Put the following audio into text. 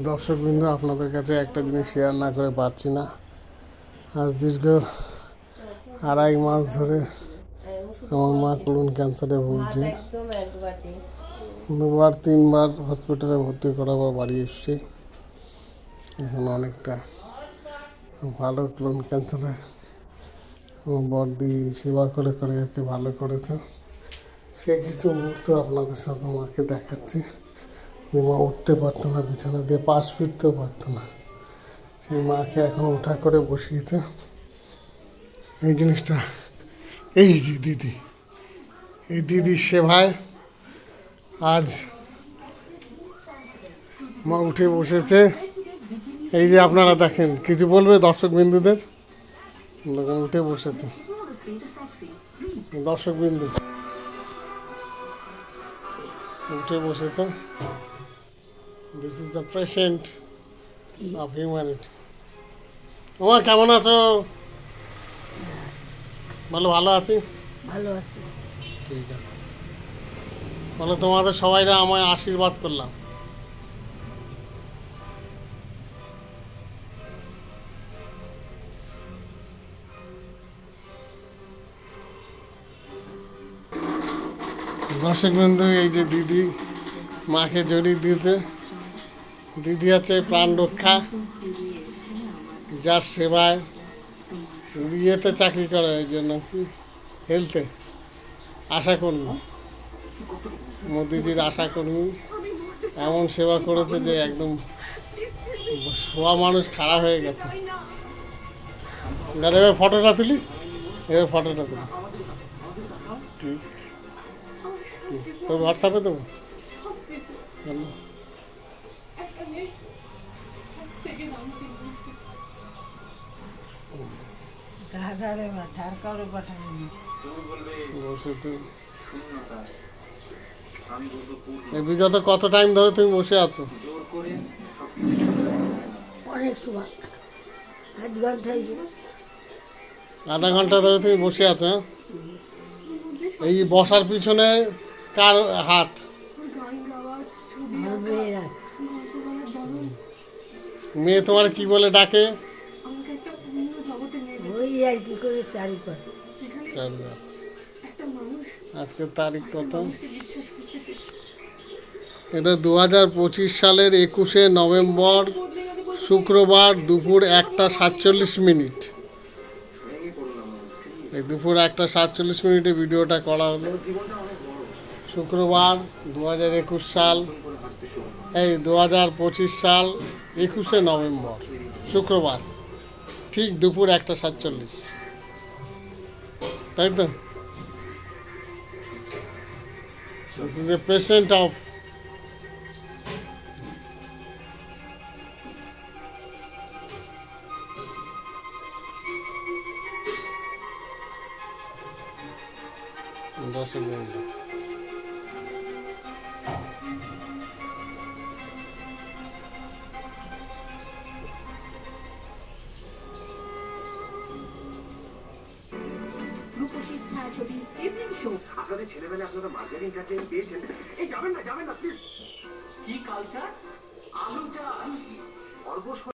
দর্শকবৃন্দ, আপনাদের কাছে একটা জিনিস শেয়ার না করে পারছি না। আজ দীর্ঘ 2.5 মাস ধরে আমার মা কোলন ক্যান্সারে ভুগছে। 2-3বার হসপিটালে ভর্তি করার পর বাড়ি এসছি। এখন অনেকটা ভালো কোলন ক্যান্সারে বডি সেবা করে করে একে ভালো করেছে। সে কিছু মুহূর্ত আপনাদের সাথে মাকে দেখাচ্ছি। মা উঠতে পারতো না, বিছানা দিয়ে পাশ ফিরতেও পারতো না। সেই মাকে এখন উঠা করে বসিয়েছে। এই জিনিসটা, এই যে দিদি, এই দিদির সেবায় আজ মা উঠে বসেছে। এই যে আপনারা দেখেন, কিছু বলবে দর্শক বিন্দুদের? উঠে বসেছে দর্শক বিন্দু, উঠে বসেছে। This is the present of humanity. তোমার কেমন আছো? ভালো আছি। ভালো আছি। ঠিক আছে, বলো তোমাদের সবাইরা আমায় আশীর্বাদ করলাম। দর্শক বন্ধু, এই যে দিদি মাকে জড়িয়ে দিয়েছে। দিদি আছে প্রাণ রক্ষা, যার সেবায় ইয়েতে চাকরি করে, ওই জন্য হেলথে আশা কর্মী, মোদিজির আশা কর্মী। এমন সেবা করেছে যে একদম শোয়া মানুষ খাড়া হয়ে গেছে। এবার ফটোটা তুলি, ঠিক। তোর হোয়াটসঅ্যাপে দেবো। বিগত কত টাইম ধরে তুমি বসে আছো? অনেক সময়, আধা ঘন্টা ধরে তুমি বসে আছো। এই বসার পিছনে কার হাত? মেয়ে তোমার কি বলে ডাকে? আজকের তারিখ কত? এটা 2025 সালের 21শে নভেম্বর, শুক্রবার, দুপুর 1:47। এই দুপুর 1:47 ভিডিওটা করা হলো। শুক্রবার 2021 সাল, 2025 সাল 21শে নভেম্বর, শুক্রবার, ঠিক দুপুর 1:47, তাই তো? This is a present of দর্শক বন্ধু। আপনাদের ছেলেবেলা আপনারা মার্কেটিং কাটে পেয়েছেন। এই যাবেন না প্লিজ। কি কালচার? আলু চাষ।